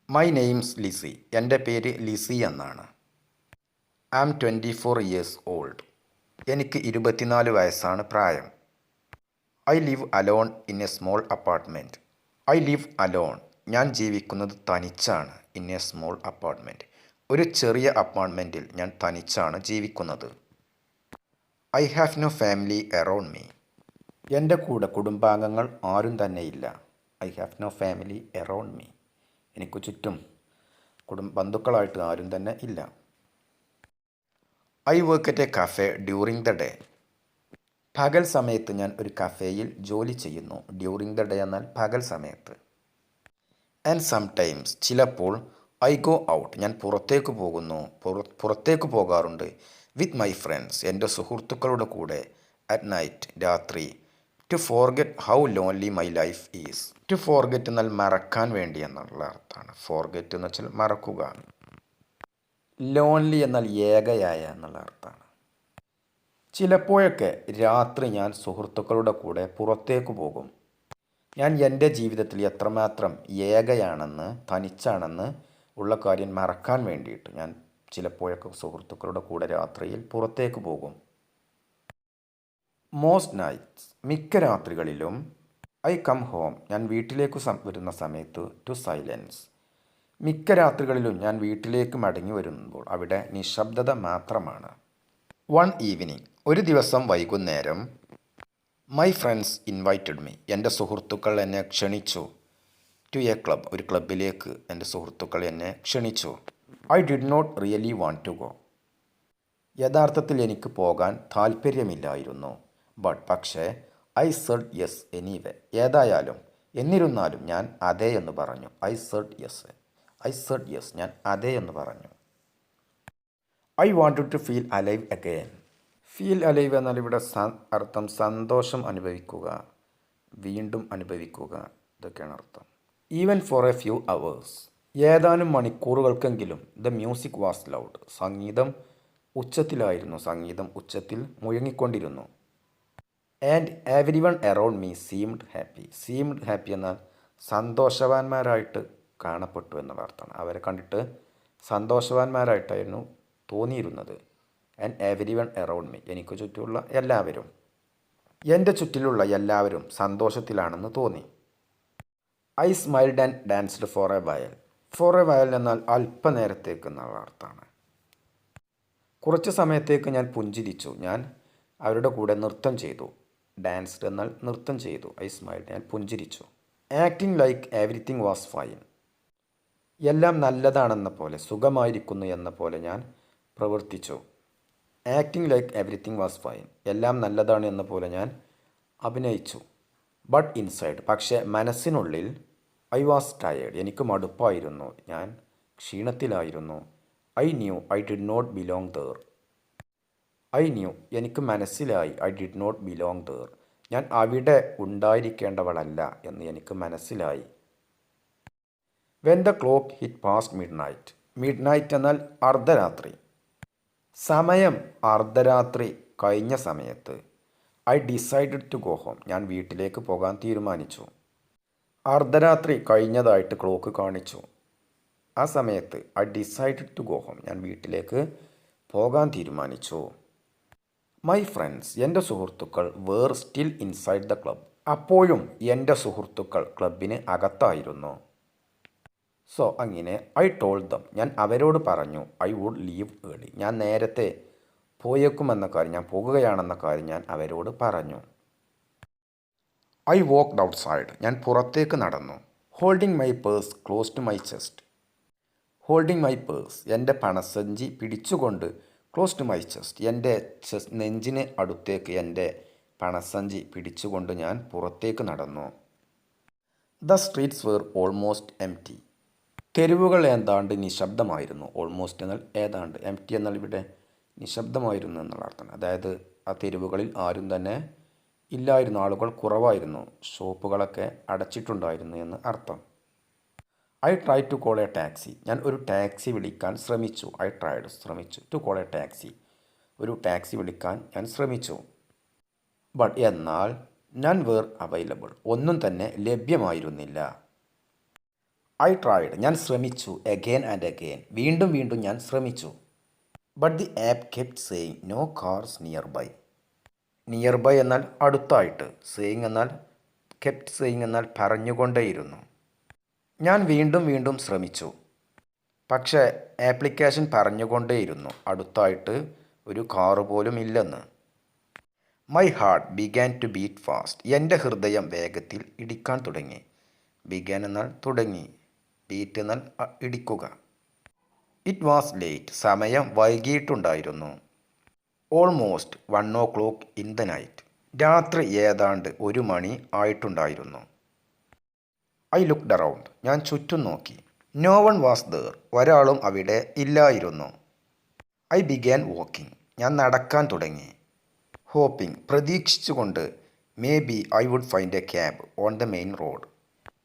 My names Lissy. എൻ്റെ പേര് Lizzie എന്നാണ്. I am 24 years old. എനിക്ക് 24 വയസ്സാണ് പ്രായം. I live alone in a small apartment. I live alone. ഞാൻ ജീവിക്കുന്നത് തനിച്ചാണ്. In a small apartment. ഒരു ചെറിയ അപ്പാർട്ട്മെൻറ്റിൽ ഞാൻ തനിച്ചാണ് ജീവിക്കുന്നത്. I have no family around me. എൻ്റെ കൂടെ കുടുംബാംഗങ്ങൾ ആരും തന്നെയില്ല. I have no family around me. എനിക്ക് ചുറ്റും ബന്ധുക്കളായിട്ട് ആരും തന്നെ ഇല്ല. I work at a cafe during the day. പകൽ സമയത്ത് ഞാൻ ഒരു കഫേയിൽ ജോലി ചെയ്യുന്നു. ഡ്യൂറിങ് ദ ഡേ എന്നാൽ പകൽ സമയത്ത്. ആൻഡ് സംടൈംസ് ചിലപ്പോൾ ഐ ഗോ ഔട്ട് ഞാൻ പുറത്തേക്ക് പോകുന്നു പുറത്തേക്ക് പോകാറുണ്ട് വിത്ത് മൈ ഫ്രണ്ട്സ് എൻ്റെ സുഹൃത്തുക്കളുടെ കൂടെ അറ്റ് നൈറ്റ് രാത്രി to forget how lonely my life is. To forget എന്നാൽ മറക്കാൻ വേണ്ടി എന്നുള്ള അർത്ഥമാണ്. ഫോർഗെറ്റ് എന്ന് വെച്ചാൽ മറക്കുക. ലോൺലി എന്നാൽ ഏകയായ എന്നുള്ള അർത്ഥമാണ്. ചിലപ്പോഴൊക്കെ രാത്രി ഞാൻ സുഹൃത്തുക്കളുടെ കൂടെ പുറത്തേക്ക് പോകും. ഞാൻ എൻ്റെ ജീവിതത്തിൽ എത്രമാത്രം ഏകയാണെന്ന് തനിച്ചാണെന്ന് ഉള്ള കാര്യം മറക്കാൻ വേണ്ടിയിട്ട് ഞാൻ ചിലപ്പോഴൊക്കെ സുഹൃത്തുക്കളുടെ കൂടെ രാത്രിയിൽ പുറത്തേക്ക് പോകും. മോസ്റ്റ് നൈറ്റ്സ് മിക്ക രാത്രികളിലും ഐ കം ഹോം ഞാൻ വീട്ടിലേക്ക് വരുന്ന സമയത്ത് ടു സൈലൻസ്. മിക്ക രാത്രികളിലും ഞാൻ വീട്ടിലേക്ക് മടങ്ങി വരുമ്പോൾ അവിടെ നിശബ്ദത മാത്രമാണ്. വൺ ഈവനിങ് ഒരു ദിവസം വൈകുന്നേരം മൈ ഫ്രണ്ട്സ് ഇൻവൈറ്റഡ് മീ എൻ്റെ സുഹൃത്തുക്കൾ എന്നെ ക്ഷണിച്ചു. ടു എ ക്ലബ് ഒരു ക്ലബിലേക്ക് എൻ്റെ സുഹൃത്തുക്കൾ എന്നെ ക്ഷണിച്ചു. I did not really want to go. യഥാർത്ഥത്തിൽ എനിക്ക് പോകാൻ താല്പര്യമില്ലായിരുന്നു. പക്ഷേ ഐ സെഡ് യെസ് എനിവേ. ഏതായാലും എന്നിരുന്നാലും ഞാൻ അതെ എന്ന് പറഞ്ഞു. ഐ സെഡ് യെസ് ഞാൻ അതെ എന്ന് പറഞ്ഞു. I wanted to feel alive again. Feel alive എന്നാൽ ഇവിടെ അർത്ഥം സന്തോഷം അനുഭവിക്കുക, വീണ്ടും അനുഭവിക്കുക, ഇതൊക്കെയാണ് അർത്ഥം. Even for a few hours ഏതാനും മണിക്കൂറുകൾക്കെങ്കിലും ദ മ്യൂസിക് വാസ് ലൗഡ്. സംഗീതം ഉച്ചത്തിൽ മുഴങ്ങിക്കൊണ്ടിരുന്നു. And everyone around me seemed happy എന്നാൽ സന്തോഷവാന്മാരായിട്ട് കാണപ്പെട്ടു എന്നുള്ള അർത്ഥമാണ്. അവരെ കണ്ടിട്ട് സന്തോഷവാന്മാരായിട്ടായിരുന്നു തോന്നിയിരുന്നത്. And everyone around me എനിക്ക് ചുറ്റുമുള്ള എല്ലാവരും, എൻ്റെ ചുറ്റിലുള്ള എല്ലാവരും സന്തോഷത്തിലാണെന്ന് തോന്നി. I smiled and danced for A വയൽ എന്നാൽ അല്പനേരത്തേക്ക് എന്നുള്ള അർത്ഥമാണ്. കുറച്ച് സമയത്തേക്ക് ഞാൻ പുഞ്ചിരിച്ചു. ഞാൻ അവരുടെ കൂടെ നൃത്തം ചെയ്തു. ഡാൻസ്ഡ് എന്നാൽ നൃത്തം ചെയ്തു. ഐ സ്മൈൽഡ് ഞാൻ പുഞ്ചിരിച്ചു. Acting like everything was fine എല്ലാം നല്ലതാണെന്ന പോലെ, സുഖമായിരിക്കുന്നു എന്ന പോലെ ഞാൻ പ്രവർത്തിച്ചു. Acting like everything was fine എല്ലാം നല്ലതാണ് എന്ന പോലെ ഞാൻ അഭിനയിച്ചു. ബട്ട് ഇൻസൈഡ് പക്ഷേ മനസ്സിനുള്ളിൽ ഐ വാസ് ടയേർഡ് എനിക്ക് മടുപ്പായിരുന്നു, ഞാൻ ക്ഷീണത്തിലായിരുന്നു. I knew I did not belong there. എനിക്ക് മനസ്സിലായി. I did not belong there ഞാൻ അവിടെ ഉണ്ടായിരിക്കേണ്ടവളല്ല എന്ന് എനിക്ക് മനസ്സിലായി. When the clock hit past midnight എന്നാൽ അർദ്ധരാത്രി. സമയം അർദ്ധരാത്രി കഴിഞ്ഞ സമയത്ത് I decided to go home ഞാൻ വീട്ടിലേക്ക് പോകാൻ തീരുമാനിച്ചു. അർദ്ധരാത്രി കഴിഞ്ഞതായിട്ട് ക്ലോക്ക് കാണിച്ചു. ആ സമയത്ത് I decided to go home ഞാൻ വീട്ടിലേക്ക് പോകാൻ തീരുമാനിച്ചു. മൈ ഫ്രണ്ട്സ് എൻ്റെ സുഹൃത്തുക്കൾ were still inside the club അപ്പോഴും എൻ്റെ സുഹൃത്തുക്കൾ ക്ലബിന് അകത്തായിരുന്നു. സോ അങ്ങനെ ഐ ടോൾഡ് ദം ഞാൻ അവരോട് പറഞ്ഞു. ഐ വുഡ് ലീവ് ഏർലി ഞാൻ നേരത്തെ പോയേക്കുമെന്ന കാര്യം, ഞാൻ പോകുകയാണെന്ന കാര്യം ഞാൻ അവരോട് പറഞ്ഞു. ഐ വോക്ക്ഡ് ഔട്ട്സൈഡ് ഞാൻ പുറത്തേക്ക് നടന്നു. Holding my purse close to my chest. Holding my purse എൻ്റെ പണസഞ്ചി പിടിച്ചുകൊണ്ട്, ക്ലോസ് ടു മൈ ചെസ്റ്റ് എൻ്റെ നെഞ്ചിന് അടുത്തേക്ക് എൻ്റെ പണസഞ്ചി പിടിച്ചുകൊണ്ട് ഞാൻ പുറത്തേക്ക് നടന്നു. The streets were almost empty തെരുവുകൾ ഏതാണ്ട് നിശബ്ദമായിരുന്നു. ഓൾമോസ്റ്റ് എന്നാൽ ഏതാണ്ട്, എംപ്റ്റി എന്നാൽ ഇവിടെ നിശബ്ദമായിരുന്നു എന്നുള്ള അർത്ഥം. അതായത് ആ തെരുവുകളിൽ ആരും തന്നെ ഇല്ലായിരുന്നു, ആളുകൾ കുറവായിരുന്നു, ഷോപ്പുകളൊക്കെ അടച്ചിട്ടുണ്ടായിരുന്നു എന്ന് അർത്ഥം. I try to call a taxi ഞാൻ ഒരു ടാക്സി വിളിക്കാൻ ശ്രമിച്ചു. ശ്രമിച്ചു ടു കോൾ എ ടാക്സി ഒരു ടാക്സി വിളിക്കാൻ ഞാൻ ശ്രമിച്ചു. ബട്ട് എന്നാൽ നൺ വേർ അവൈലബിൾ ഒന്നും തന്നെ ലഭ്യമായിരുന്നില്ല. ഐ ട്രൈഡ് ഞാൻ ശ്രമിച്ചു അഗെയിൻ ആൻഡ് അഗെയിൻ വീണ്ടും വീണ്ടും ഞാൻ ശ്രമിച്ചു. But the app kept saying no cars nearby. Nearby എന്നാൽ അടുത്തായിട്ട്, സേയിങ് എന്നാൽ കെപ്റ്റ് സേയിങ് എന്നാൽ പറഞ്ഞുകൊണ്ടേയിരുന്നു. ഞാൻ വീണ്ടും വീണ്ടും ശ്രമിച്ചു, പക്ഷേ ആപ്ലിക്കേഷൻ പറഞ്ഞുകൊണ്ടേയിരുന്നു അടുത്തായിട്ട് ഒരു കാറ് പോലും ഇല്ലെന്ന്. My heart began to beat fast. എൻ്റെ ഹൃദയം വേഗത്തിൽ ഇടിക്കാൻ തുടങ്ങി. ബിഗാൻ എന്നാൽ തുടങ്ങി, ബീറ്റ് എന്നാൽ ഇടിക്കുക. It was late. സമയം വൈകിയിട്ടുണ്ടായിരുന്നു. Almost 1 o'clock in the night. രാത്രി ഏതാണ്ട് 1 മണി ആയിട്ടുണ്ടായിരുന്നു. I looked around. ഞാൻ ചുറ്റും നോക്കി. No one was there. ഒരാളും അവിടെ ഇല്ലായിരുന്നു. I began walking. ഞാൻ നടക്കാൻ തുടങ്ങി. ഹോപ്പിംഗ് പ്രതീക്ഷിച്ചുകൊണ്ട് maybe I would find a cab on the main road.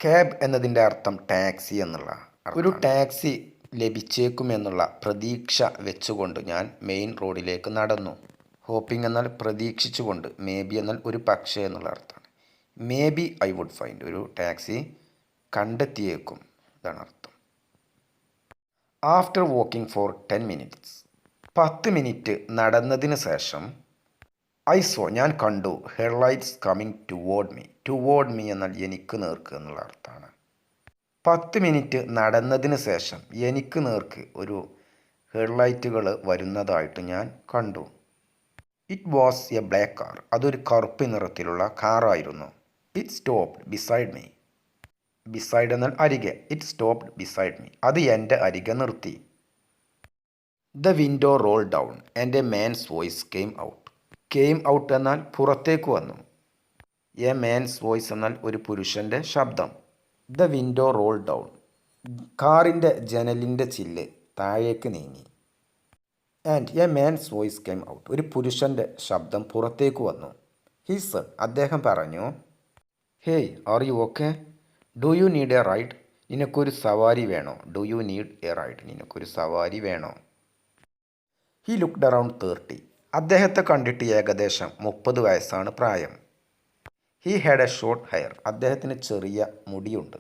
Cab എന്നതിൻ്റെ അർത്ഥം ടാക്സി എന്നുള്ള ഒരു ടാക്സി ലഭിച്ചേക്കുമെന്നുള്ള പ്രതീക്ഷ വെച്ചുകൊണ്ട് ഞാൻ മെയിൻ റോഡിലേക്ക് നടന്നു. ഹോപ്പിംഗ് എന്നാൽ പ്രതീക്ഷിച്ചുകൊണ്ട്, മേ ബി എന്നാൽ ഒരു പക്ഷേ എന്നുള്ള അർത്ഥമാണ്. Maybe I would find ഒരു ടാക്സി കണ്ടെത്തിയേക്കും, ഇതാണ് അർത്ഥം. After walking for 10 minutes. 10 minute നടന്നതിന് ശേഷം ഐ സോ ഞാൻ കണ്ടു headlights coming toward me. Toward me എന്നാൽ എനിക്ക് നേർക്ക് എന്നുള്ള അർത്ഥമാണ്. 10 മിനിറ്റ് നടന്നതിന് ശേഷം എനിക്ക് നേർക്ക് ഒരു ഹെഡ്ലൈറ്റുകൾ വരുന്നതായിട്ട് ഞാൻ കണ്ടു. It was a black car. അതൊരു കറുപ്പ് നിറത്തിലുള്ള കാറായിരുന്നു. It stopped beside me. Beside എന്നാൽ അരികെ. It stopped beside me. അത് എൻ്റെ അരികെ നിർത്തി. The window roll down and a man's voice came out. Came out എന്നാൽ പുറത്തേക്ക് വന്നു. എ മാൻസ് വോയിസ് എന്നാൽ ഒരു പുരുഷൻ്റെ ശബ്ദം. The window roll down. കാറിൻ്റെ ജനലിൻ്റെ ചില്ല് താഴേക്ക് നീങ്ങി. And a man's voice came out. ഒരു പുരുഷൻ്റെ ശബ്ദം പുറത്തേക്ക് വന്നു. He said. അദ്ദേഹം പറഞ്ഞു, hey are you okay? Do you need a ride? നിനക്കൊരു സവാരി വേണോ? Do you need a ride? നിനക്കൊരു സവാരി വേണോ? He looked around 30. അദ്ദേഹത്തെ കണ്ടിട്ട് ഏകദേശം 30 വയസ്സാണ് പ്രായം. He had a short hair. അദ്ദേഹത്തിന് ചെറിയ മുടിയുണ്ട്.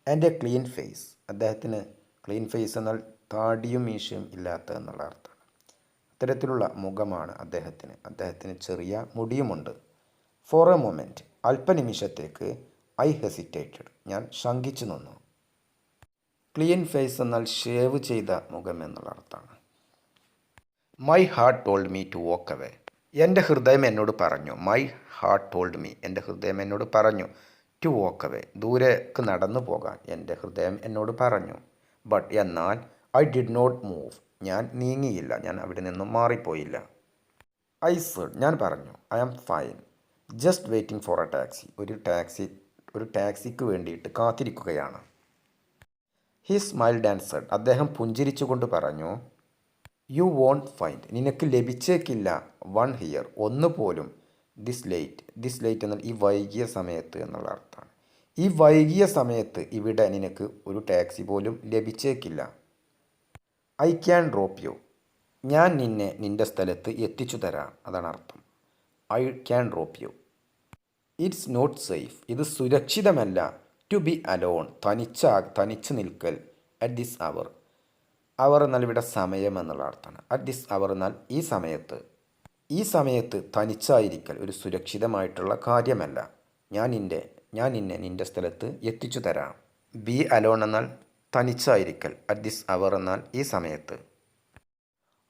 And a clean face. അദ്ദേഹത്തിന് ക്ലീൻ ഫേസ് എന്നാൽ താടിയും മീശയും ഇല്ലാത്ത എന്നുള്ള അർത്ഥമാണ്. അത്തരത്തിലുള്ള മുഖമാണ് അദ്ദേഹത്തിന്. അദ്ദേഹത്തിന് ചെറിയ മുടിയുമുണ്ട്. For a moment. അല്പനിമിഷത്തേക്ക് ഐ ഹെസിറ്റേറ്റഡ്. ഞാൻ ശങ്കിച്ചു നിന്നു. ക്ലീൻ ഫേസ് എന്നാൽ ഷേവ് ചെയ്ത മുഖം എന്നുള്ള അർത്ഥമാണ്. My heart told me to walk away. എൻ്റെ ഹൃദയം എന്നോട് പറഞ്ഞു. My heart told me. എൻ്റെ ഹൃദയം എന്നോട് പറഞ്ഞു ടു വാക്ക് അവേ. ദൂരേക്ക് നടന്നു പോകാൻ എൻ്റെ ഹൃദയം എന്നോട് പറഞ്ഞു. ബട്ട് എന്നാൽ ഐ ഡിഡ് നോട്ട് മൂവ്. ഞാൻ നീങ്ങിയില്ല. ഞാൻ അവിടെ നിന്നും മാറിപ്പോയില്ല. I said. ഞാൻ പറഞ്ഞു. I am fine. Just waiting for a taxi. ഒരു ടാക്സിക്ക് വേണ്ടിയിട്ട് കാത്തിരിക്കുകയാണ്. He smiled and said. അദ്ദേഹം പുഞ്ചിരിച്ചുകൊണ്ട് പറഞ്ഞു, യു വോണ്ട് ഫൈൻഡ്. നിനക്ക് ലഭിച്ചേക്കില്ല വൺ ഹിയർ. ഒന്നുപോലും ദിസ് ലേറ്റ്. ദിസ് ലേറ്റ് എന്നാൽ ഈ വൈകിയ സമയത്ത് എന്നുള്ള അർത്ഥമാണ്. ഈ വൈകിയ സമയത്ത് ഇവിടെ നിനക്ക് ഒരു ടാക്സി പോലും ലഭിച്ചേക്കില്ല. I can drop you. ഞാൻ നിന്നെ നിൻ്റെ സ്ഥലത്ത് എത്തിച്ചു തരാം, അതാണ് അർത്ഥം. I can drop you. It's not safe. ഇത് സുരക്ഷിതമല്ല. To be alone. തനിച്ച് നിൽക്കൽ. അറ്റ് ദിസ് അവർ. അവർ എന്നാൽ ഇവിടെ സമയം എന്നുള്ള അർത്ഥമാണ്. അറ്റ് ദിസ് അവർ എന്നാൽ ഈ സമയത്ത്. ഈ സമയത്ത് തനിച്ചായിരിക്കൽ ഒരു സുരക്ഷിതമായിട്ടുള്ള കാര്യമല്ല. ഞാൻ നിന്നെ നിൻ്റെ സ്ഥലത്ത് എത്തിച്ചു തരാം. ബി അലോൺ എന്നാൽ തനിച്ചായിരിക്കൽ. അറ്റ് ദിസ് അവർ എന്നാൽ ഈ സമയത്ത്.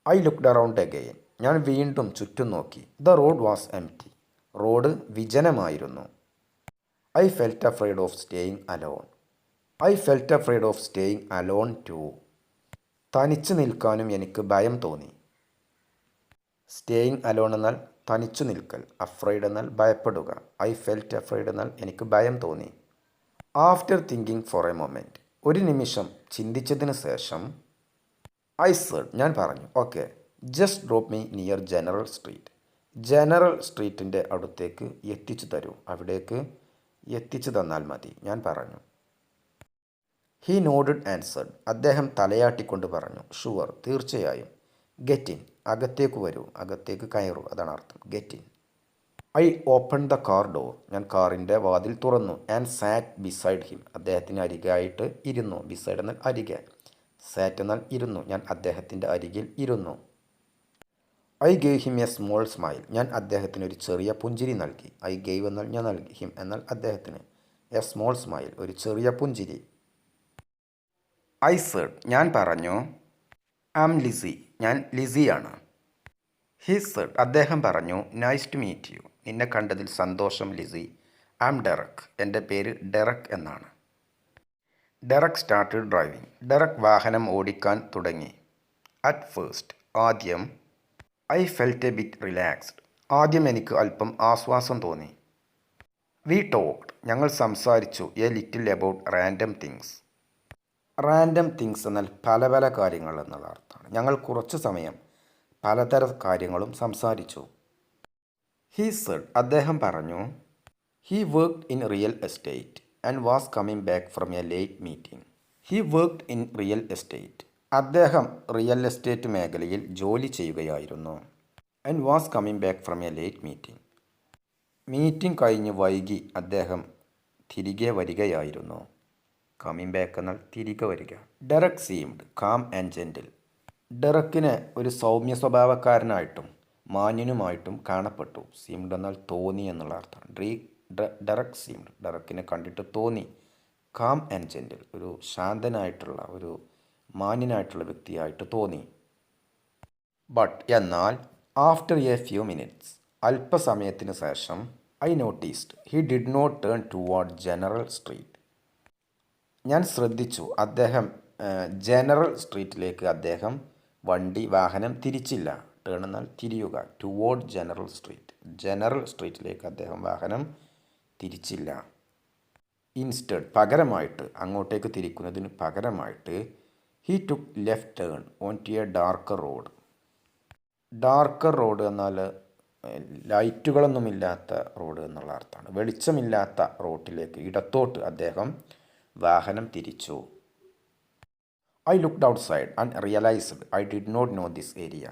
I looked around again. ഞാൻ വീണ്ടും ചുറ്റും നോക്കി. The road was empty. റോഡ് വിജനമായിരുന്നു. I felt afraid of staying alone. I felt afraid of staying alone too. തനിച്ചു നിൽക്കാനും എനിക്ക് ഭയം തോന്നി. സ്റ്റേയിങ് അലോൺ എന്നാൽ തനിച്ചു നിൽക്കൽ. അഫ്രെയ്ഡ് എന്നാൽ ഭയപ്പെടുക. ഐ ഫെൽറ്റ് അഫ്രെയ്ഡ് എന്നാൽ എനിക്ക് ഭയം തോന്നി. After thinking for a moment. ഒരു നിമിഷം ചിന്തിച്ചതിന് ശേഷം ഐ സെഡ്. ഞാൻ പറഞ്ഞു, okay just drop me near general street. General സ്ട്രീറ്റിൻ്റെ അടുത്തേക്ക് എത്തിച്ചു തരൂ. അവിടേക്ക് എത്തിച്ചു തന്നാൽ മതി, ഞാൻ പറഞ്ഞു. He nodded and said. അദ്ദേഹം തലയാട്ടിക്കൊണ്ട് പറഞ്ഞു, ഷുവർ തീർച്ചയായും. Get in. അകത്തേക്ക് വരൂ. അകത്തേക്ക് കയറൂ, അതാണ് അർത്ഥം. Get in. I open the car door. ഞാൻ കാറിൻ്റെ വാതിൽ തുറന്നു. And sat beside him. അദ്ദേഹത്തിന് അരികായിട്ട് ഇരുന്നു. ബിസൈഡ് എന്നാൽ അരികെ, സാറ്റ് എന്നാൽ ഇരുന്നു. ഞാൻ അദ്ദേഹത്തിൻ്റെ അരികിൽ ഇരുന്നു. I gave him A small smile. ഞാൻ അദ്ദേഹത്തിന് ഒരു ചെറിയ പുഞ്ചിരി നൽകി. ഐ ഗേവ് എന്നാൽ ഞാൻ നൽകി, ഹിം എന്നാൽ അദ്ദേഹത്തിന്, എ സ്മോൾ സ്മൈൽ ഒരു ചെറിയ പുഞ്ചിരി. ഐ സെഡ് ഞാൻ പറഞ്ഞു, ആം ലിസി ഞാൻ ലിസിയാണ്. ഹി സെഡ് അദ്ദേഹം പറഞ്ഞു, നൈസ് ടു മീറ്റ് യു നിന്നെ കണ്ടതിൽ സന്തോഷം ലിസി. ആം ഡെറക് എൻ്റെ പേര് ഡെറക് എന്നാണ്. Derek started driving. ഡെറക് വാഹനം ഓടിക്കാൻ തുടങ്ങി. അറ്റ് ഫസ്റ്റ് ആദ്യം. I felt A bit relaxed. ആദ്യം എനിക്ക് അല്പം ആശ്വാസം തോന്നി. വി ടോക്ഡ് ഞങ്ങൾ സംസാരിച്ചു. A little about random things. Random things എന്നാൽ പല പല കാര്യങ്ങൾ എന്നുള്ള അർത്ഥമാണ്. ഞങ്ങൾ കുറച്ച് സമയം പലതരം കാര്യങ്ങളും സംസാരിച്ചു. ഹീ സെഡ് അദ്ദേഹം പറഞ്ഞു, he worked in real estate and was coming back from A late meeting. He worked in real estate. അദ്ദേഹം റിയൽ എസ്റ്റേറ്റ് മേഖലയിൽ ജോലി ചെയ്യുകയായിരുന്നു. And was coming back from A late meeting. Meeting കഴിഞ്ഞ് വൈകി അദ്ദേഹം തിരികെ വരികയായിരുന്നു. കമ്മിങ് ബാക്ക് എന്നാൽ തിരികെ വരിക. Derek seemed calm and gentle. ഡെറക്കിനെ ഒരു സൗമ്യ സ്വഭാവക്കാരനായിട്ടും മാന്യനുമായിട്ടും കാണപ്പെട്ടു. സീംഡ് എന്നാൽ തോന്നി എന്നുള്ള അർത്ഥമാണ്. ഡെറക് സീംഡ് ഡെറക്കിനെ കണ്ടിട്ട് തോന്നി. കാം ആൻഡ് ജെൻറ്റിൽ ഒരു ശാന്തനായിട്ടുള്ള ഒരു മാന്യനായിട്ടുള്ള വ്യക്തിയായിട്ട് തോന്നി. ബട്ട് എന്നാൽ ആഫ്റ്റർ എ ഫ്യൂ മിനിറ്റ്സ് അല്പസമയത്തിന് ശേഷം I noticed he did not turn toward general street. ഞാൻ ശ്രദ്ധിച്ചു അദ്ദേഹം ജനറൽ സ്ട്രീറ്റിലേക്ക് അദ്ദേഹം വാഹനം തിരിച്ചില്ല. ടേൺ എന്നാൽ തിരിയുക. ടുവേർഡ് ജനറൽ സ്ട്രീറ്റ് ജനറൽ സ്ട്രീറ്റിലേക്ക് അദ്ദേഹം വാഹനം തിരിച്ചില്ല. ഇൻസ്റ്റഡ് പകരമായിട്ട് അങ്ങോട്ടേക്ക് തിരിക്കുന്നതിന് പകരമായിട്ട് he took left turn on to a darker road. Darker road എന്നാൽ ലൈറ്റുകളൊന്നുമില്ലാത്ത റോഡ് എന്നുള്ള അർത്ഥമാണ്. വെളിച്ചമില്ലാത്ത റോഡിലേക്ക് ഇടത്തോട്ട് അദ്ദേഹം വാഹനം തിരിച്ചു. I looked outside and realized I did not know this area.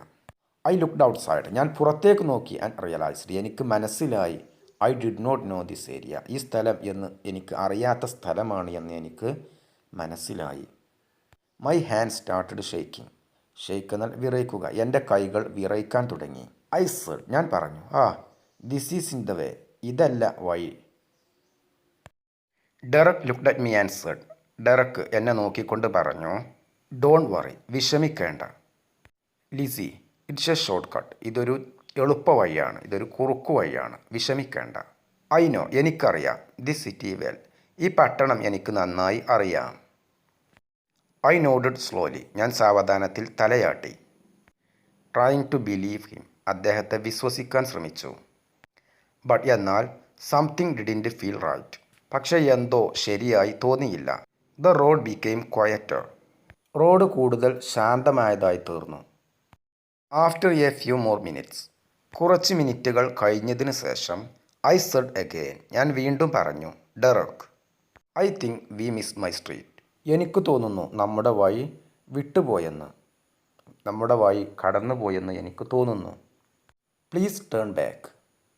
I looked outside ഞാൻ പുറത്തേക്ക് നോക്കി. ആൻഡ് റിയലൈസ്ഡ് എനിക്ക് മനസ്സിലായി. I did not know this area ഈ സ്ഥലം എന്ന് എനിക്ക് അറിയാത്ത സ്ഥലമാണ് എന്ന് എനിക്ക് മനസ്സിലായി. My hand started shaking. Shake എന്നാൽ വിറയ്ക്കുക. എൻ്റെ കൈകൾ വിറയ്ക്കാൻ തുടങ്ങി. ഐ സെഡ് ഞാൻ പറഞ്ഞു, this is in the way ഇതല്ല വഴി. Derek looked at me and said Derek എന്നെ നോക്കിക്കൊണ്ട് പറഞ്ഞു, ഡോണ്ട് വറി വിഷമിക്കേണ്ട. Lizzie it's a short cut ഇതൊരു എളുപ്പ വഴിയാണ്, ഇതൊരു കുറുക്കു വഴിയാണ്, വിഷമിക്കേണ്ട. ഐ നോ എനിക്കറിയാം. ദിസ് സിറ്റി വെൽ ഈ പട്ടണം എനിക്ക് നന്നായി അറിയാം. ഐ നോഡഡ് സ്ലോലി ഞാൻ സാവധാനത്തിൽ തലയാട്ടി. ട്രൈയിങ് ടു ബിലീവ് ഹിം അദ്ദേഹത്തെ വിശ്വസിക്കാൻ ശ്രമിച്ചു. ബട്ട് എന്നാൽ സംതിങ് ഡിഡിൻറ്റ് ഫീൽ റൈറ്റ് പക്ഷേ എന്തോ ശരിയായി തോന്നിയില്ല. ദ റോഡ് ബിക്കെയിം ക്വയറ്റർ റോഡ് കൂടുതൽ ശാന്തമായതായി തീർന്നു. After a few more minutes കുറച്ച് മിനിറ്റുകൾ കഴിഞ്ഞതിന് ശേഷം ഐ സെഡ് അഗെയിൻ ഞാൻ വീണ്ടും പറഞ്ഞു, Derek I think we miss my street എനിക്ക് തോന്നുന്നു നമ്മുടെ വഴി വിട്ടുപോയെന്ന്, നമ്മുടെ വഴി കടന്നുപോയെന്ന് എനിക്ക് തോന്നുന്നു. പ്ലീസ് ടേൺ ബാക്ക്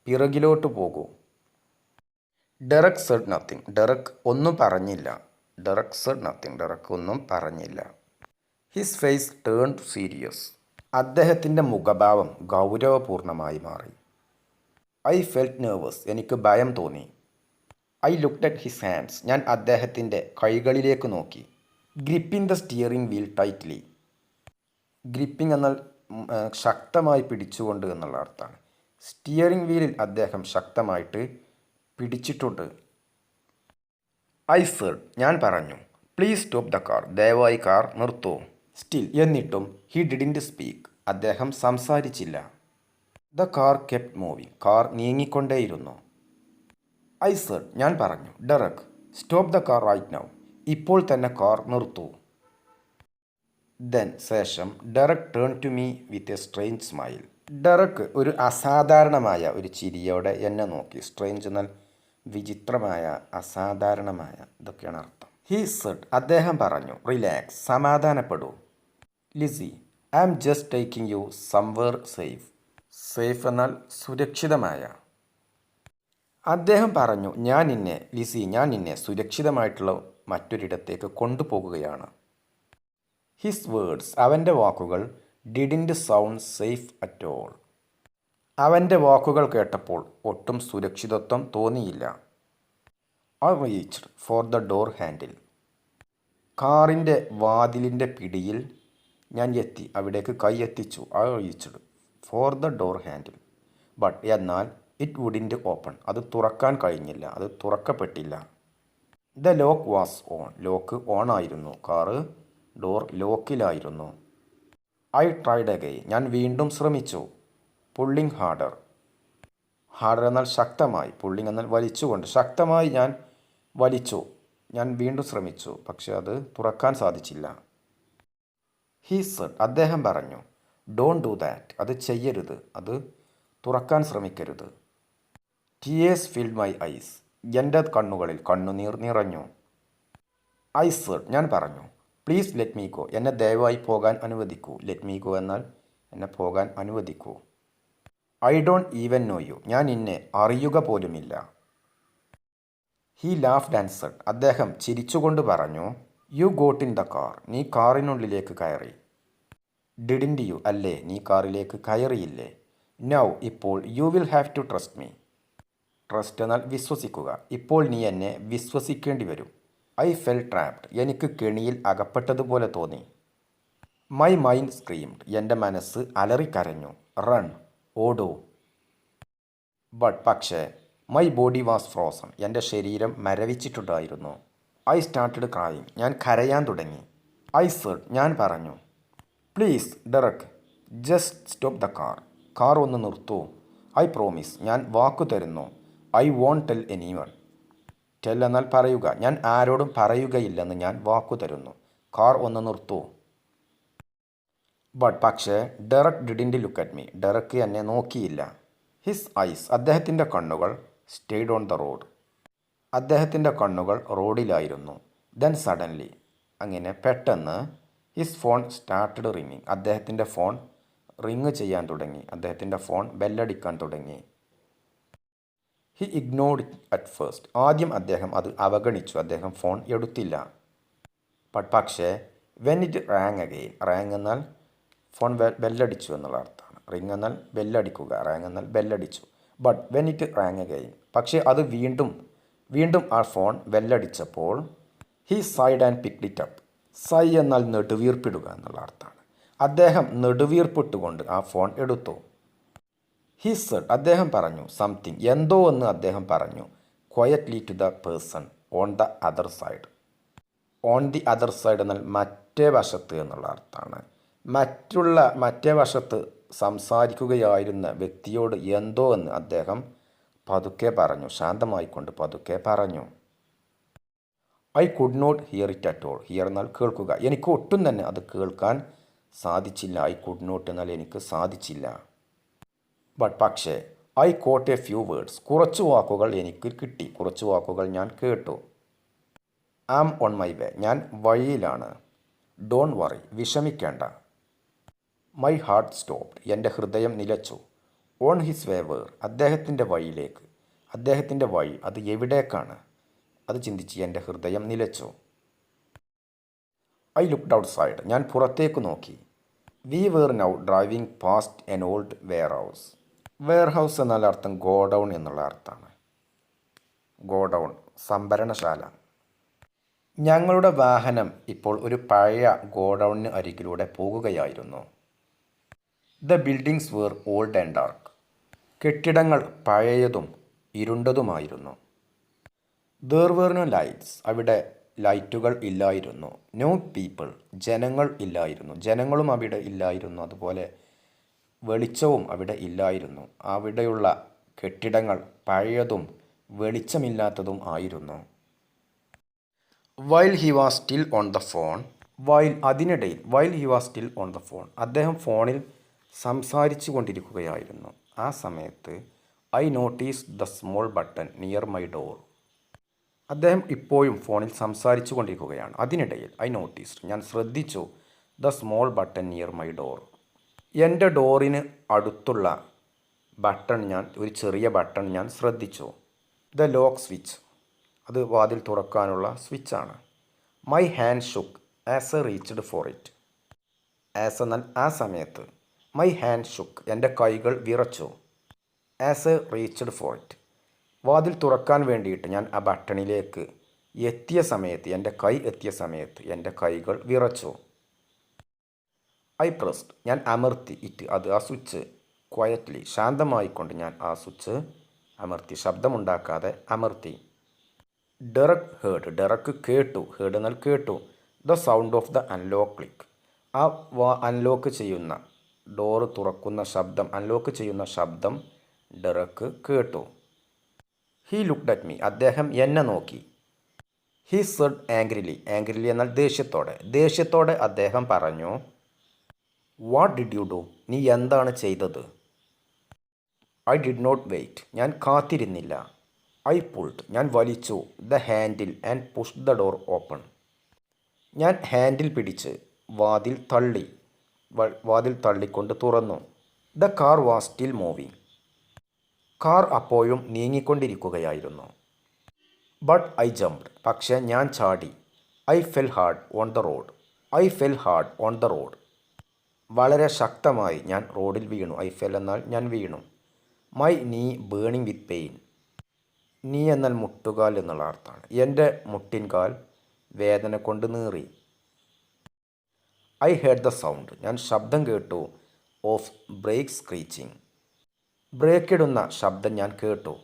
പിറകിലോട്ട് പോകൂ. ഡെറക് സെഡ് നത്തിങ് ഡെറക് ഒന്നും പറഞ്ഞില്ല. ഡെറക് സെഡ് നത്തിങ് ഡെറക് ഒന്നും പറഞ്ഞില്ല. ഹിസ് ഫേസ് ടേൺഡ് സീരിയസ് അദ്ദേഹത്തിൻ്റെ മുഖഭാവം ഗൗരവപൂർണമായി മാറി. ഐ ഫെൽറ്റ് നെർവസ് എനിക്ക് ഭയം തോന്നി. I looked at his hands ഞാൻ അദ്ദേഹത്തിൻ്റെ കൈകളിലേക്ക് നോക്കി. Gripping the steering wheel tightly gripping എന്നാൽ ശക്തമായി പിടിച്ചുകൊണ്ട് എന്നുള്ള അർത്ഥമാണ്. സ്റ്റിയറിംഗ് വീലിൽ അദ്ദേഹം ശക്തമായിട്ട് പിടിച്ചിട്ടുണ്ട്. ഐ സെഡ് ഞാൻ പറഞ്ഞു, പ്ലീസ് സ്റ്റോപ്പ് ദ കാർ ദയവായി കാർ നിർത്തൂ. സ്റ്റിൽ എന്നിട്ടും ഹി ഡിഡിൻറ്റ് സ്പീക്ക് അദ്ദേഹം സംസാരിച്ചില്ല. The car kept moving car നീങ്ങിക്കൊണ്ടേയിരുന്നു. ഐ സെഡ് ഞാൻ പറഞ്ഞു, Derek stop the car right now ഇപ്പോൾ തന്നെ കാർ നിർത്തൂ. ദെൻ ശേഷം Derek turn to me with a strange smile Derek ഒരു അസാധാരണമായ ഒരു ചിരിയോടെ എന്നെ നോക്കി. സ്ട്രേഞ്ച് എന്നാൽ വിചിത്രമായ, അസാധാരണമായ ഇതൊക്കെയാണ് അർത്ഥം. ഹി സെഡ് അദ്ദേഹം പറഞ്ഞു, റിലാക്സ് സമാധാനപ്പെടൂ. Lizzie I am just taking you somewhere safe safe എന്നാൽ സുരക്ഷിതമായ. അദ്ദേഹം പറഞ്ഞു, ഞാൻ നിന്നെ സുരക്ഷിതമായിട്ടുള്ള മറ്റൊരിടത്തേക്ക് കൊണ്ടുപോകുകയാണ്. ഹിസ് വേർഡ്സ്, അവൻ്റെ വാക്കുകൾ didn't sound safe at all. അവൻ്റെ വാക്കുകൾ കേട്ടപ്പോൾ ഒട്ടും സുരക്ഷിതത്വം തോന്നിയില്ല. I reached for the door handle. കാറിൻ്റെ വാതിലിൻ്റെ പിടിയിൽ ഞാൻ എത്തി, അവിടേക്ക് കൈ എത്തിച്ചു. I reached for the door handle. But എന്നാൽ ഇറ്റ് വുഡിൻറ്റ് ഓപ്പൺ. അത് തുറക്കാൻ കഴിഞ്ഞില്ല, അത് തുറക്കപ്പെട്ടില്ല. The lock was on. Lock on ആയിരുന്നു. കാറ് ഡോർ ലോക്കിലായിരുന്നു. I tried again. ഞാൻ വീണ്ടും ശ്രമിച്ചു. Pulling harder. ഹാർഡർ എന്നാൽ ശക്തമായി, പുള്ളിങ് എന്നാൽ വലിച്ചുകൊണ്ട്. ശക്തമായി ഞാൻ വലിച്ചു. ഞാൻ വീണ്ടും ശ്രമിച്ചു, പക്ഷെ അത് തുറക്കാൻ സാധിച്ചില്ല. ഹീ സെഡ്, അദ്ദേഹം പറഞ്ഞു, ഡോണ്ട് ഡു ദാറ്റ്. അത് ചെയ്യരുത്, അത് തുറക്കാൻ ശ്രമിക്കരുത്. Tears filled my eyes. എൻ്റെ കണ്ണുകളിൽ കണ്ണുനീർ നിറഞ്ഞു. ഐ സെഡ്, ഞാൻ പറഞ്ഞു, പ്ലീസ് ലെറ്റ് മീ ഗോ. എന്നെ ദയവായി പോകാൻ അനുവദിക്കൂ. ലെറ്റ് മീ ഗോ എന്നാൽ എന്നെ പോകാൻ അനുവദിക്കൂ. I don't even know you. ഞാൻ നിന്നെ അറിയുക പോലുമില്ല. He laughed and said. അദ്ദേഹം ചിരിച്ചുകൊണ്ട് പറഞ്ഞു, you got in the car. നീ കാറിനുള്ളിലേക്ക് കയറി. Didn't you. അല്ലേ, നീ കാറിലേക്ക് കയറിയില്ലേ. നൗ, ഇപ്പോൾ, you will have to trust me. Trust എന്നാൽ വിശ്വസിക്കുക. ഇപ്പോൾ നീ എന്നെ വിശ്വസിക്കേണ്ടി വരും. I felt trapped. എനിക്ക് കെണിയിൽ അകപ്പെട്ടതുപോലെ തോന്നി. My mind screamed. എൻ്റെ മനസ്സ് അലറിക്കരഞ്ഞു. റൺ, ഓടൂ. പക്ഷേ മൈ ബോഡി വാസ് ഫ്രോസൺ. എൻ്റെ ശരീരം മരവിച്ചിട്ടുണ്ടായിരുന്നു. I started crying. ഞാൻ കരയാൻ തുടങ്ങി. ഐ സെഡ്, ഞാൻ പറഞ്ഞു, please Derek, just stop the car. Car ഒന്ന് നിർത്തൂ. I promise. ഞാൻ വാക്കു തരുന്നു. I won't tell anyone. Tell എന്നാൽ പറയുക. ഞാൻ ആരോടും പറയുകയില്ലെന്ന് ഞാൻ വാക്കു തരുന്നു. കാർ ഒന്ന് നിർത്തൂ. പക്ഷേ Derek didn't look at me. Derek എന്നെ നോക്കിയില്ല. His eyes. അദ്ദേഹത്തിൻ്റെ കണ്ണുകൾ സ്റ്റേഡ് ഓൺ ദ റോഡ്. അദ്ദേഹത്തിൻ്റെ കണ്ണുകൾ റോഡിലായിരുന്നു. Then suddenly. അങ്ങനെ പെട്ടെന്ന് ഹിസ് ഫോൺ സ്റ്റാർട്ടഡ് റിങ്ങിങ്. അദ്ദേഹത്തിൻ്റെ ഫോൺ റിങ് ചെയ്യാൻ തുടങ്ങി. അദ്ദേഹത്തിൻ്റെ ഫോൺ ബെല്ലടിക്കാൻ തുടങ്ങി. He ignored at first. ആദ്യം അദ്ദേഹം അത് അവഗണിച്ചു. അദ്ദേഹം ഫോൺ എടുത്തില്ല. പക്ഷേ when it rang again. Rang എന്നാൽ ഫോൺ ബെല്ലടിച്ചു എന്നുള്ള അർത്ഥമാണ്. റിങ് എന്നാൽ ബെല്ലടിക്കുക, റാങ് എന്നാൽ ബെല്ലടിച്ചു. When it rang again. പക്ഷേ അത് വീണ്ടും ആ ഫോൺ ബെല്ലടിച്ചപ്പോൾ he sighed and picked it up. Sigh എന്നാൽ നെടുവീർപ്പിടുക എന്നുള്ള അർത്ഥമാണ്. അദ്ദേഹം നെടുവീർപ്പിട്ടുകൊണ്ട് ആ ഫോൺ എടുത്തു. He said. അദ്ദേഹം പറഞ്ഞു, സംതിങ്, എന്തോ എന്ന് അദ്ദേഹം പറഞ്ഞു. Quietly to the person on the other side. On the other side എന്നാൽ മറ്റേ വശത്ത് എന്നുള്ള അർത്ഥമാണ്. മറ്റേ വശത്ത് സംസാരിക്കുകയായിരുന്ന വ്യക്തിയോട് എന്തോ എന്ന് അദ്ദേഹം പതുക്കെ പറഞ്ഞു. ശാന്തമായിക്കൊണ്ട് പതുക്കെ പറഞ്ഞു. I could not hear it at all. Hear എന്നാൽ കേൾക്കുക. എനിക്ക് ഒട്ടും തന്നെ അത് കേൾക്കാൻ സാധിച്ചില്ല. ഐ കുഡ് നോട്ട് എന്നാൽ എനിക്ക് സാധിച്ചില്ല. പക്ഷേ I caught a few words. കുറച്ച് വാക്കുകൾ എനിക്ക് കിട്ടി. കുറച്ച് വാക്കുകൾ ഞാൻ കേട്ടു. Am on my way. ഞാൻ വഴിയിലാണ്. Don't worry. വിഷമിക്കേണ്ട. My heart stopped. എൻ്റെ ഹൃദയം നിലച്ചു. On his way where. അദ്ദേഹത്തിൻ്റെ വഴിയിലേക്ക്. അദ്ദേഹത്തിൻ്റെ വഴി അത് എവിടേക്കാണ്? അത് ചിന്തിച്ച് എൻ്റെ ഹൃദയം നിലച്ചു. I looked outside. ഞാൻ പുറത്തേക്ക് നോക്കി. We were now driving past an old warehouse. Warehouse എന്നാൽ അർത്ഥം ഗോഡൗൺ എന്നുള്ള അർത്ഥമാണ്. ഗോഡൗൺ, സംഭരണശാല. ഞങ്ങളുടെ വാഹനം ഇപ്പോൾ ഒരു പഴയ ഗോഡൗണിന് അരികിലൂടെ പോകുകയായിരുന്നു. The buildings were old and dark. കെട്ടിടങ്ങൾ പഴയതും ഇരുണ്ടതുമായിരുന്നു. There were no lights. അവിടെ ലൈറ്റുകൾ ഇല്ലായിരുന്നു. No people. ജനങ്ങൾ ഇല്ലായിരുന്നു. ജനങ്ങളും അവിടെ ഇല്ലായിരുന്നു. അതുപോലെ വെളിച്ചവും അവിടെ ഇല്ലായിരുന്നു. അവിടെയുള്ള കെട്ടിടങ്ങൾ പഴയതും വെളിച്ചമില്ലാത്തതും ആയിരുന്നു. While he was still on the phone. അതിനിടയിൽ he was still on the phone. അദ്ദേഹം ഫോണിൽ സംസാരിച്ചു കൊണ്ടിരിക്കുകയായിരുന്നു. ആ സമയത്ത് I notice the small button near my door. അദ്ദേഹം ഇപ്പോഴും ഫോണിൽ സംസാരിച്ചു കൊണ്ടിരിക്കുകയാണ്. അതിനിടയിൽ ഐ നോട്ടീസ്ഡ്. ഞാൻ ശ്രദ്ധിച്ചു. The small button near my door. എൻ്റെ ഡോറിന് അടുത്തുള്ള ഒരു ചെറിയ ബട്ടൺ ഞാൻ ശ്രദ്ധിച്ചു. ദ ലോക്ക് സ്വിച്ച്, അത് വാതിൽ തുറക്കാനുള്ള സ്വിച്ചാണ്. My hand shook as I reached for it. As എന്നാൽ ആ സമയത്ത്. മൈ ഹാൻഡ് ഷുക്ക്, എൻ്റെ കൈകൾ വിറച്ചു. As I reached for it, വാതിൽ തുറക്കാൻ വേണ്ടിയിട്ട് ഞാൻ ആ ബട്ടണിലേക്ക് എത്തിയ സമയത്ത്, എൻ്റെ കൈ എത്തിയ സമയത്ത് എൻ്റെ കൈകൾ വിറച്ചു. ഐ പ്രസ്ഡ്, ഞാൻ അമർത്തി. ഇറ്റ്, അത്, ആ സ്വിച്ച്. ക്വയറ്റ്ലി, ശാന്തമായിക്കൊണ്ട് ഞാൻ ആ സ്വിച്ച് അമർത്തി, ശബ്ദമുണ്ടാക്കാതെ അമർത്തി. ഡെറക് ഹേർഡ്, ഡെറക്ക് കേട്ടു. ഹേർഡ് എന്നാൽ കേട്ടു. The sound of the unlock click, ആ അൺലോക്ക് ചെയ്യുന്ന, ഡോറ് തുറക്കുന്ന ശബ്ദം, അൺലോക്ക് ചെയ്യുന്ന ശബ്ദം ഡെറക്ക് കേട്ടു. ഹീ ലുക്ക്ഡ് അറ്റ് മീ, അദ്ദേഹം എന്നെ നോക്കി. ഹീ സെഡ് ആംഗ്രിലി, ആംഗ്രിലി എന്നാൽ ദേഷ്യത്തോടെ. ദേഷ്യത്തോടെ അദ്ദേഹം പറഞ്ഞു, വാട്ട് ഡിഡ് യു ഡു, നീ എന്താണ് ചെയ്തത്? ഐ ഡിഡ് നോട്ട് വെയിറ്റ്, ഞാൻ കാത്തിരുന്നില്ല. ഐ പുൾഡ്, ഞാൻ വലിച്ചു. The handle and push the door open, ഞാൻ ഹാൻഡിൽ പിടിച്ച് വാതിൽ തള്ളി, വാതിൽ തള്ളിക്കൊണ്ട് തുറന്നു. The car was still moving, car അപ്പോഴും നീങ്ങിക്കൊണ്ടിരിക്കുകയായിരുന്നു. ബട്ട് ഐ ജംപ്ഡ്, പക്ഷേ ഞാൻ ചാടി. I fell hard on the road, I fell hard on the road, വളരെ ശക്തമായി ഞാൻ റോഡിൽ വീണു. ഐ ഫെൽ എന്നാൽ ഞാൻ വീണു. മൈ നീ ബേണിംഗ് വിത്ത് പെയിൻ, നീ എന്നാൽ മുട്ടുകാൽ എന്നുള്ള അർത്ഥമാണ്. എൻ്റെ മുട്ടിൻകാൽ വേദന കൊണ്ട് നീറി. ഐ ഹേർഡ് ദ സൗണ്ട്, ഞാൻ ശബ്ദം കേട്ടു. ഓഫ് ബ്രേക്ക് സ്ക്രീച്ചിങ്, ബ്രേക്ക് ഇടുന്ന ശബ്ദം ഞാൻ കേട്ടു.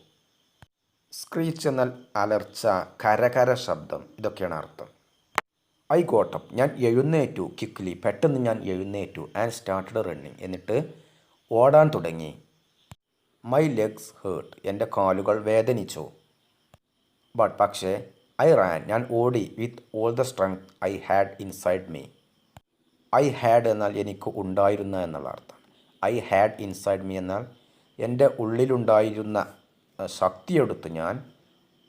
സ്ക്രീച്ച് എന്നാൽ അലർച്ച, കരകര ശബ്ദം, ഇതൊക്കെയാണ് അർത്ഥം. ഐ ഗോട്ടപ്പ്, ഞാൻ എഴുന്നേറ്റു. ക്വിക്ക്ലി, പെട്ടെന്ന് ഞാൻ എഴുന്നേറ്റു. ആൻഡ് സ്റ്റാർട്ടഡ് റണ്ണിങ്, എന്നിട്ട് ഓടാൻ തുടങ്ങി. മൈ ലെഗ്സ് ഹേർട്ട്, എൻ്റെ കാലുകൾ വേദനിച്ചു. ബട്ട്, പക്ഷേ, ഐ റാൻ, ഞാൻ ഓടി. With all the strength I had inside me. I had എന്നാൽ എനിക്ക് ഉണ്ടായിരുന്ന എന്നുള്ള അർത്ഥം. ഐ ഹാഡ് ഇൻസൈഡ് മീ എന്നാൽ എൻ്റെ ഉള്ളിലുണ്ടായിരുന്ന ശക്തിയെടുത്ത് ഞാൻ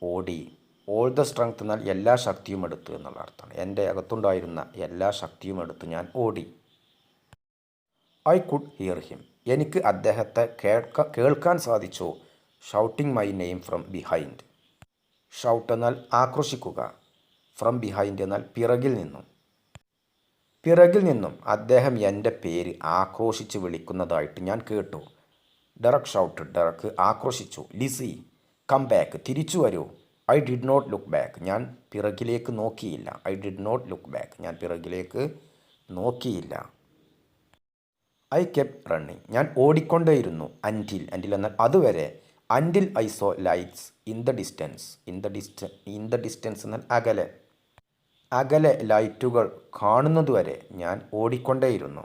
ഓടി. ഓൾ ദ സ്ട്രെങ്ത് എന്നാൽ എല്ലാ ശക്തിയും എടുത്ത് എന്നുള്ള അർത്ഥമാണ്. എൻ്റെ അകത്തുണ്ടായിരുന്ന എല്ലാ ശക്തിയും എടുത്ത് ഞാൻ ഓടി. ഐ കുഡ് ഹിയർ ഹിം, എനിക്ക് അദ്ദേഹത്തെ കേൾക്കാൻ സാധിച്ചു. Shouting my name from behind, shout എന്നാൽ ആക്രോശിക്കുക. ഫ്രം ബിഹൈൻഡ് എന്നാൽ പിറകിൽ നിന്നും. പിറകിൽ നിന്നും അദ്ദേഹം എൻ്റെ പേര് ആക്രോശിച്ച് വിളിക്കുന്നതായിട്ട് ഞാൻ കേട്ടു. ഡെറക് ഷൗട്ടഡ്, ഡെറക്ക് ആക്രോശിച്ചു. ലിസി, കം ബാക്ക്, തിരിച്ചു വരൂ. I did not look back, ഞാൻ പിറകിലേക്ക് നോക്കിയില്ല. I did not look back, ഞാൻ പിറകിലേക്ക് നോക്കിയില്ല. ഐ കെപ്റ്റ് റണ്ണിങ്, ഞാൻ ഓടിക്കൊണ്ടേയിരുന്നു. അൻറ്റിൽ, അൻറ്റിൽ എന്നാൽ അതുവരെ. Until I saw lights in the distance, in the distance എന്നാൽ അകലെ. അകലെ ലൈറ്റുകൾ കാണുന്നതുവരെ ഞാൻ ഓടിക്കൊണ്ടേയിരുന്നു.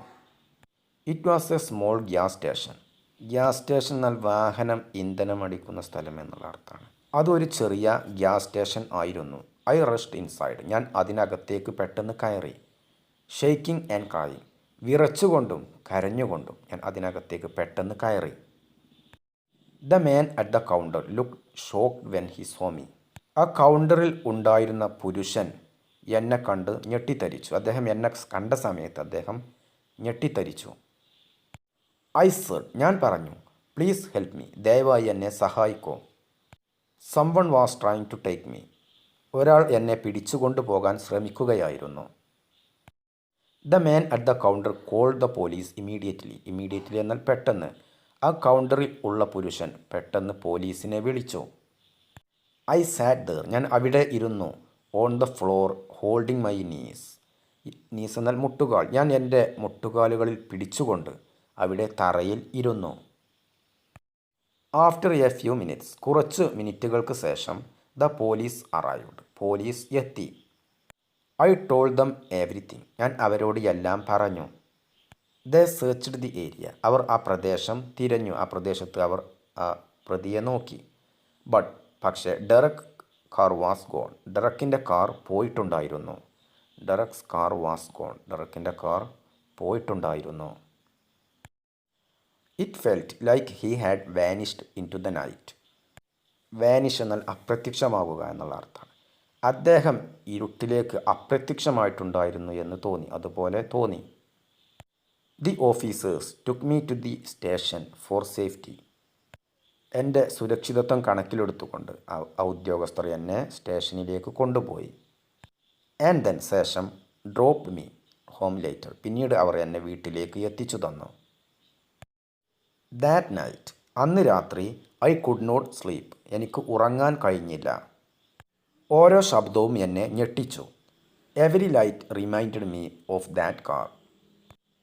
It was a small gas station, gas station എന്നാൽ വാഹനം ഇന്ധനം അടിക്കുന്ന സ്ഥലം എന്നുള്ള അർത്ഥമാണ്. അതൊരു ചെറിയ ഗ്യാസ് സ്റ്റേഷൻ ആയിരുന്നു. ഐ റഷ്ഡ് ഇൻസൈഡ്, ഞാൻ അതിനകത്തേക്ക് പെട്ടെന്ന് കയറി. ഷെയ്ക്കിംഗ് ആൻഡ് ക്രൈയിങ്, വിറച്ചുകൊണ്ടും കരഞ്ഞുകൊണ്ടും ഞാൻ അതിനകത്തേക്ക് പെട്ടെന്ന് കയറി. The man at the counter look shocked when he saw me, ആ കൗണ്ടറിൽ ഉണ്ടായിരുന്ന പുരുഷൻ എന്നെ കണ്ട് ഞെട്ടിത്തരിച്ചു. അദ്ദേഹം എന്നെ കണ്ട സമയത്ത് അദ്ദേഹം ഞെട്ടിത്തരിച്ചു. ഐ സെഡ്, ഞാൻ പറഞ്ഞു. പ്ലീസ് ഹെൽപ്പ് മീ, ദയവായി എന്നെ സഹായിക്കൂ. Someone was trying to take me, ഒരാൾ എന്നെ പിടിച്ചുകൊണ്ടു പോകാൻ ശ്രമിക്കുകയായിരുന്നു. The man at the counter called the police immediately, immediately എന്നാൽ പെട്ടെന്ന്. ആ കൗണ്ടറിൽ ഉള്ള പുരുഷൻ പെട്ടെന്ന് പോലീസിനെ വിളിച്ചു. ഐ സാറ്റ് ദർ, ഞാൻ അവിടെ ഇരുന്നു. On the floor holding my knees, knees എന്നാൽ മുട്ടുകാൽ, ഞാൻ എൻ്റെ മുട്ടുകാലുകളിൽ പിടിച്ചുകൊണ്ട് അവിടെ തറയിൽ ഇരുന്നു. ആഫ്റ്റർ എ ഫ്യൂ മിനിറ്റ്സ്, കുറച്ച് മിനിറ്റുകൾക്ക് ശേഷം, ദ പോലീസ് അറൈവ്ഡ്, പോലീസ് എത്തി. ഐ ടോൾഡ് ദം എവരിതിങ്, ഞാൻ അവരോട് എല്ലാം പറഞ്ഞു. ദേ സെർച്ച്ഡ് ദി ഏരിയ, അവർ ആ പ്രദേശം തിരഞ്ഞു. ആ പ്രദേശത്ത് അവർ ആ പ്രതിയെ നോക്കി. ബട്ട്, പക്ഷേ, ഡെറക് കാർ വാസ് ഗോൺ, ഡെറക്കിൻ്റെ കാർ പോയിട്ടുണ്ടായിരുന്നു. ഡെറക്സ് കാർ വാസ് ഗോൺ, ഡെറക്കിൻ്റെ കാർ പോയിട്ടുണ്ടായിരുന്നു. It felt like he had vanished into the night. Vanish എന്നാൽ അപ്രത്യക്ഷമാവുക എന്നുള്ള അർത്ഥമാണ്. അദ്ദേഹം ഇരുട്ടിലേക്ക് അപ്രത്യക്ഷമായിട്ടുണ്ടായിരുന്നു എന്ന് തോന്നി, അതുപോലെ തോന്നി. The officers took me to the station for safety. എൻ്റെ സുരക്ഷിതത്വം കണക്കിലെടുത്തുകൊണ്ട് ഉദ്യോഗസ്ഥർ എന്നെ സ്റ്റേഷനിലേക്ക് കൊണ്ടുപോയി. ആൻഡ് ദെൻ ശേഷം ഡ്രോപ്പ് മീ ഹോം ലേറ്റർ, പിന്നീട് അവർ എന്നെ വീട്ടിലേക്ക് എത്തിച്ചു തന്നു. ദാറ്റ് നൈറ്റ്, അന്ന് രാത്രി ഐ കുഡ് നോട്ട് സ്ലീപ്പ്, എനിക്ക് ഉറങ്ങാൻ കഴിഞ്ഞില്ല. ഓരോ ശബ്ദവും എന്നെ ഞെട്ടിച്ചു. Every light reminded me of that car.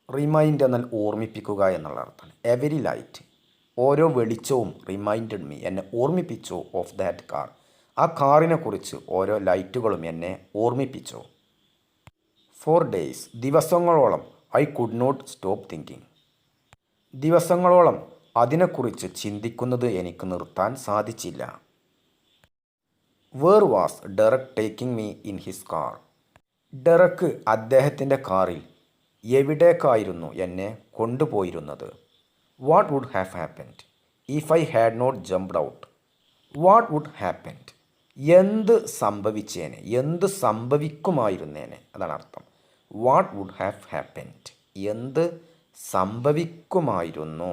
Remind എന്നാൽ ഓർമ്മിപ്പിക്കുക എന്നുള്ള അർത്ഥമാണ്. എവരി ലൈറ്റ്, ഓരോ വെളിച്ചവും, റിമൈൻഡഡ് മീ എന്നെ ഓർമ്മിപ്പിച്ചു ഓഫ് ദാറ്റ് കാർ, ആ കാറിനെ കുറിച്ച് ഓരോ ലൈറ്റുകളും എന്നെ ഓർമ്മിപ്പിച്ചു. ഫോർ ഡേയ്സ്, ദിവസങ്ങളോളം I could not stop thinking, ദിവസങ്ങളോളം അതിനെക്കുറിച്ച് ചിന്തിക്കുന്നത് എനിക്ക് നിർത്താൻ സാധിച്ചില്ല. Where was Derek taking me in his car, Derek അദ്ദേഹത്തിൻ്റെ കാറിൽ എവിടേക്കായിരുന്നു എന്നെ കൊണ്ടുപോയിരുന്നത്. What would have happened if I had not jumped out, what would happened എന്ത് സംഭവിച്ചേനെ, എന്ത് സംഭവിക്കുമായിരുന്നേനെ, അതാണ് അർത്ഥം. വാട്ട് വുഡ് ഹാവ് ഹാപ്പൻഡ് എന്ത് സംഭവിക്കുമായിരുന്നു.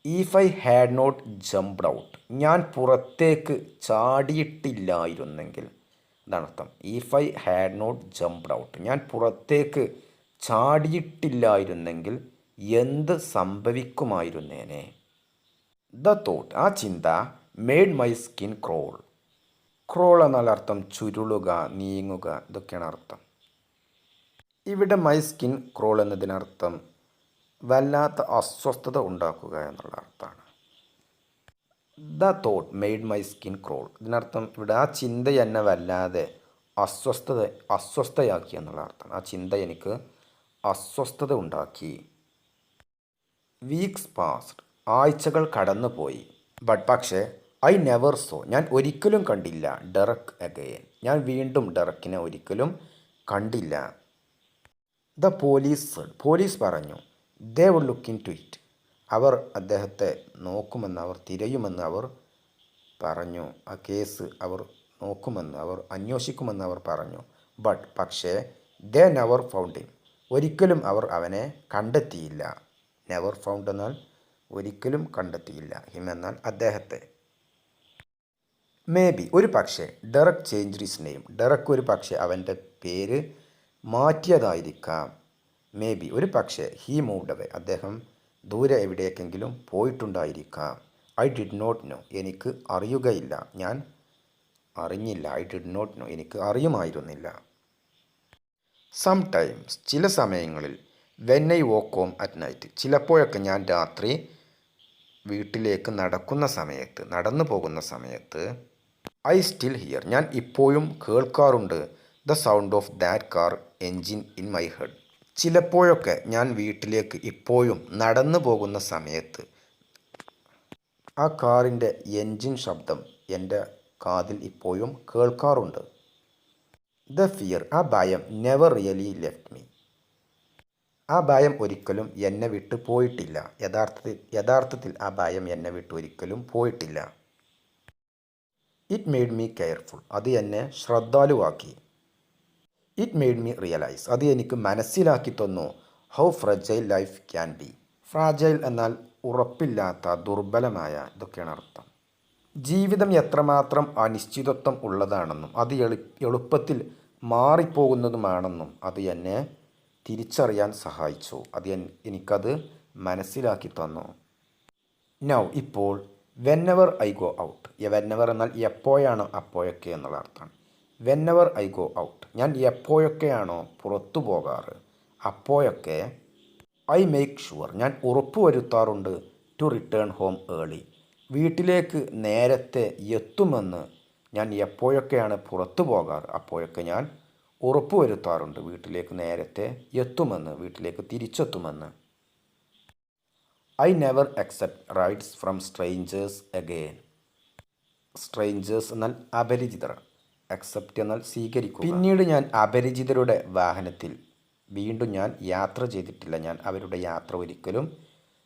If I had not jumped out, ഞാൻ പുറത്തേക്ക് ചാടിയിട്ടില്ലായിരുന്നെങ്കിൽ, അതാണ് അർത്ഥം. If I had not jumped out, ഞാൻ പുറത്തേക്ക് ചാടിയിട്ടില്ലായിരുന്നെങ്കിൽ എന്ത് സംഭവിക്കുമായിരുന്നേനെ. ദ തോട്ട്, ആ ചിന്ത, made my skin crawl. Crawl എന്നാൽ അർത്ഥം ചുരുളുക, നീങ്ങുക, ഇതൊക്കെയാണ് അർത്ഥം. ഇവിടെ മൈ സ്കിൻ ക്രോൾ എന്നതിനർത്ഥം വല്ലാത്ത അസ്വസ്ഥത ഉണ്ടാക്കുക എന്നുള്ള അർത്ഥമാണ്. The thought made my skin crawl, ഇതിനർത്ഥം ഇവിടെ ആ ചിന്ത എന്നെ വല്ലാതെ അസ്വസ്ഥയാക്കി എന്നുള്ള അർത്ഥം. ആ ചിന്ത എനിക്ക് അസ്വസ്ഥത ഉണ്ടാക്കി. വീക്സ് പാസ്ഡ്, ആഴ്ചകൾ കടന്നുപോയി. ബട്ട് പക്ഷേ ഐ നെവർ സോ, ഞാൻ ഒരിക്കലും കണ്ടില്ല. ഡെറക് അഗെയിൻ, ഞാൻ വീണ്ടും ഡെറക്കിനെ ഒരിക്കലും കണ്ടില്ല. ദ പോലീസ്, പോലീസ് പറഞ്ഞു. They would look into it, അവർ അദ്ദേഹത്തെ നോക്കുമെന്ന്, അവർ തിരയുമെന്ന് അവർ പറഞ്ഞു. ആ കേസ് അവർ നോക്കുമെന്ന്, അവർ അന്വേഷിക്കുമെന്ന് അവർ പറഞ്ഞു. ബട്ട് പക്ഷേ ദേ നെവർ ഫൗണ്ട് ഹിം, ഒരിക്കലും അവർ അവനെ കണ്ടെത്തിയില്ല. നെവർ ഫൗണ്ട് എന്നാൽ ഒരിക്കലും കണ്ടെത്തിയില്ല, ഹിം എന്നാൽ അദ്ദേഹത്തെ. മേ ബി, ഒരു പക്ഷേ, Derek change his name, Derek ഒരു പക്ഷേ അവൻ്റെ പേര് മാറ്റിയതായിരിക്കാം. മേ ബി, ഒരു പക്ഷേ, ഹീ മൂവ്ഡ് അവേ, അദ്ദേഹം ദൂരെ എവിടേക്കെങ്കിലും പോയിട്ടുണ്ടായിരിക്കാം. ഐ ഡിഡ് നോട്ട് നോ, എനിക്ക് അറിയുകയില്ല, ഞാൻ അറിഞ്ഞില്ല. ഐ ഡിഡ് നോട്ട് നോ, എനിക്ക് അറിയുമായിരുന്നില്ല. സംടൈംസ്, ചില സമയങ്ങളിൽ, when I walk home at night, ചിലപ്പോഴൊക്കെ ഞാൻ രാത്രി വീട്ടിലേക്ക് നടന്നു പോകുന്ന സമയത്ത്, ഐ സ്റ്റിൽ ഹിയർ, ഞാൻ ഇപ്പോഴും കേൾക്കാറുണ്ട്, the sound of that car engine in my head. ചിലപ്പോഴൊക്കെ ഞാൻ വീട്ടിലേക്ക് ഇപ്പോഴും നടന്നു പോകുന്ന സമയത്ത് ആ കാറിൻ്റെ എൻജിൻ ശബ്ദം എൻ്റെ കാതിൽ ഇപ്പോഴും കേൾക്കാറുണ്ട്. ദ ഫിയർ, ആ ഭയം, നെവർ റിയലി ലെഫ്റ്റ് മീ, ആ ഭയം ഒരിക്കലും എന്നെ വിട്ട് പോയിട്ടില്ല. യഥാർത്ഥത്തിൽ ആ ഭയം എന്നെ വിട്ട് ഒരിക്കലും പോയിട്ടില്ല. ഇറ്റ് മെയ്ഡ് മീ കെയർഫുൾ, അത് എന്നെ ശ്രദ്ധാലുവാക്കി. ഇറ്റ് മെയ്ഡ് മീ റിയലൈസ്, അത് എനിക്ക് മനസ്സിലാക്കി തന്നു, how fragile life can be. Fragile എന്നാൽ ഉറപ്പില്ലാത്ത, ദുർബലമായ, ഇതൊക്കെയാണ് അർത്ഥം. ജീവിതം എത്രമാത്രം അനിശ്ചിതത്വം ഉള്ളതാണെന്നും അത് എളുപ്പത്തിൽ മാറിപ്പോകുന്നതുമാണെന്നും അത് എന്നെ തിരിച്ചറിയാൻ സഹായിച്ചു. എനിക്കത് മനസ്സിലാക്കി തന്നു. നൗ, ഇപ്പോൾ, വെന്നെവർ ഐ ഗോ ഔട്ട്, വെന്നെവർ എന്നാൽ എപ്പോഴാണോ അപ്പോഴൊക്കെ എന്നുള്ള അർത്ഥമാണ്. വെന്നെവർ ഐ ഗോ ഔട്ട്, ഞാൻ എപ്പോഴൊക്കെയാണോ പുറത്തു പോകാറ് അപ്പോഴൊക്കെ, ഐ മേക്ക് ഷുവർ, ഞാൻ ഉറപ്പുവരുത്താറുണ്ട്, ടു റിട്ടേൺ ഹോം ഏർലി, വീട്ടിലേക്ക് നേരത്തെ എത്തുമെന്ന്. ഞാൻ എപ്പോഴൊക്കെയാണ് പുറത്തു പോകാറ് അപ്പോഴൊക്കെ ഞാൻ ഉറപ്പുവരുത്താറുണ്ട് വീട്ടിലേക്ക് നേരത്തെ എത്തുമെന്ന്, വീട്ടിലേക്ക് തിരിച്ചെത്തുമെന്ന്. I never accept rides from strangers again. Strangers എന്നാൽ അപരിചിതർ, അക്സെപ്റ്റ് എന്നാൽ സ്വീകരിക്കുക. പിന്നീട് ഞാൻ അപരിചിതരുടെ വാഹനത്തിൽ വീണ്ടും ഞാൻ യാത്ര ചെയ്തിട്ടില്ല. ഞാൻ അവരുടെ യാത്ര ഒരിക്കലും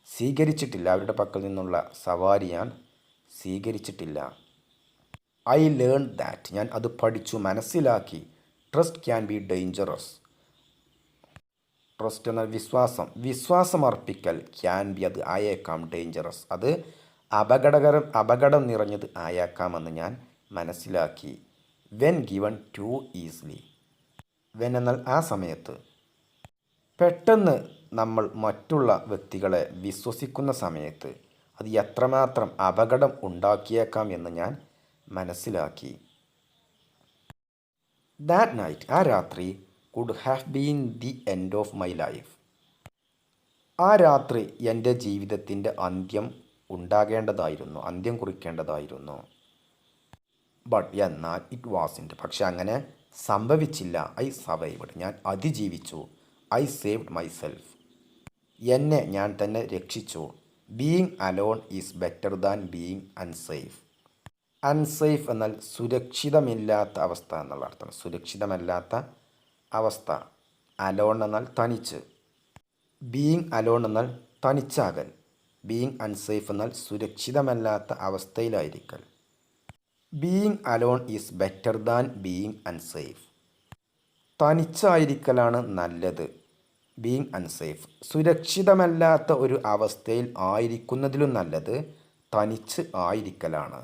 സ്വീകരിച്ചിട്ടില്ല. അവരുടെ പക്കൽ നിന്നുള്ള സവാരി ഞാൻ സ്വീകരിച്ചിട്ടില്ല. ഐ ലേൺ ദാറ്റ്, ഞാൻ അത് പഠിച്ചു, മനസ്സിലാക്കി. Trust can be dangerous, trust എന്നാൽ വിശ്വാസം, വിശ്വാസമർപ്പിക്കൽ, ക്യാൻ ബി അത് ആയേക്കാം, ഡേഞ്ചറസ് അത് അപകടം നിറഞ്ഞത് ആയേക്കാമെന്ന് ഞാൻ മനസ്സിലാക്കി. When given to easily. When എന്നാൽ ആ സമയത്ത്. പെട്ടെന്ന് നമ്മൾ മറ്റുള്ള വ്യക്തികളെ വിശ്വസിക്കുന്ന സമയത്ത് അത് എത്രമാത്രം അപകടം ഉണ്ടാക്കിയേക്കാം എന്ന് ഞാൻ മനസ്സിലാക്കി. ദാറ്റ് നൈറ്റ്, ആ രാത്രി, could have been the end of my life. ആ രാത്രി എൻ്റെ ജീവിതത്തിൻ്റെ അന്ത്യം കുറിക്കേണ്ടതായിരുന്നു. ബട്ട് എന്നാൽ ഇറ്റ് വാസിൻ്റ്, പക്ഷെ അങ്ങനെ സംഭവിച്ചില്ല. ഐ സർവൈവ്ഡ്, ഞാൻ അതിജീവിച്ചു. ഐ സേവ്ഡ് മൈസെൽഫ്, എന്നെ ഞാൻ തന്നെ രക്ഷിച്ചു. Being alone is better than being unsafe. Unsafe എന്നാൽ സുരക്ഷിതമില്ലാത്ത അവസ്ഥ എന്നുള്ള അർത്ഥം. സുരക്ഷിതമല്ലാത്ത അവസ്ഥ. അലോൺ എന്നാൽ തനിച്ച്. ബീയിങ് അലോൺ എന്നാൽ തനിച്ചാകൽ. ബീയിങ് അൺസേഫ് എന്നാൽ സുരക്ഷിതമല്ലാത്ത അവസ്ഥയിലായിരിക്കൽ. Being alone is better than being unsafe. തനിച്ചായിരിക്കലാണ് നല്ലത്. ബീയിങ് അൺസേഫ്, സുരക്ഷിതമല്ലാത്ത ഒരു അവസ്ഥയിൽ ആയിരിക്കുന്നതിലും നല്ലത് തനിച്ച് ആയിരിക്കലാണ്.